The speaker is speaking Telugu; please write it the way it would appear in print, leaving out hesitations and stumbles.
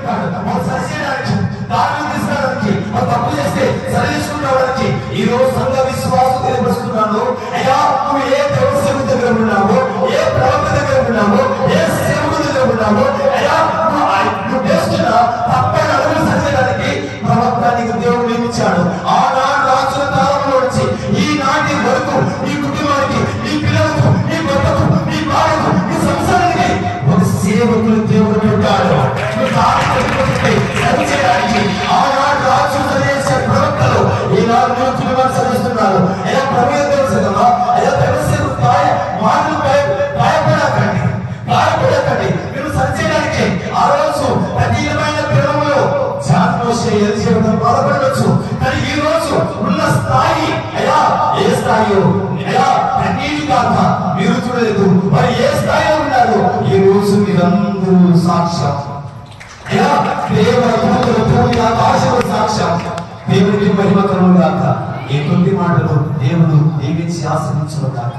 పెట్టాడు సరి చేయడానికి, దాన్ని తీసుకోవడానికి, తప్పు చేస్తే సరి చేసుకునేవాడికి. ఈ రోజు సంఘ విశ్వాసం తెలియపరుస్తున్నాను. అయ్యా నువ్వు ఏ దేవసేవకు దగ్గర ఉన్నావో, ఏ ప్రవక్త దగ్గర ఉన్నావో, ఏ సేవకు దగ్గర ఉన్నావో, అయ్యా నువ్వు చేస్తున్న తప్పని అడుగులు సరి చేయడానికి ప్రవక్త నీకు దేవుడు నియమించాడు. ఆనాడు రాజుల కాలంలో నుంచి ఈనాటి వరకు నీ కుటుంబానికి, నీ పిల్లలకు, నీ భర్తకు, నీ భార్యకు, నీ సంసారానికి ఒక సేవకులు దేవుడు పెట్టాడు. సరి చేయడానికి ఆనాడు రాజులు చేసే ప్రవక్తలు ఈనాడు నీ కుటుంబాన్ని సరిస్తున్నారు. అయ్యా ప్రభుత్వ తెలుసుదమ్మా, అయ్యా తెలుసు మాటలు భయపడకండి, భయపడకండి. మీరు సరి చేయడానికి ఆ రోజు కఠినమైన పిల్లలు చేయడం బాధపడవచ్చు. కానీ ఈ రోజు ఉన్న స్థాయి అయ్యా ఏ స్థాయిలో అయ్యా కన్నీటి కాక మీరు చూడలేదు. మరి ఏ స్థాయిలో ఉన్నారు ఈ రోజు మీరందరూ సాక్ష్యం. అయ్యా దేవుడు ఆశలు సాక్ష్యం. దేవుడికి మహిమ కలుగును గాక. ఈ కొద్ది మాటలు దేవుడు దీవించి ఆశీర్వదించును గాక.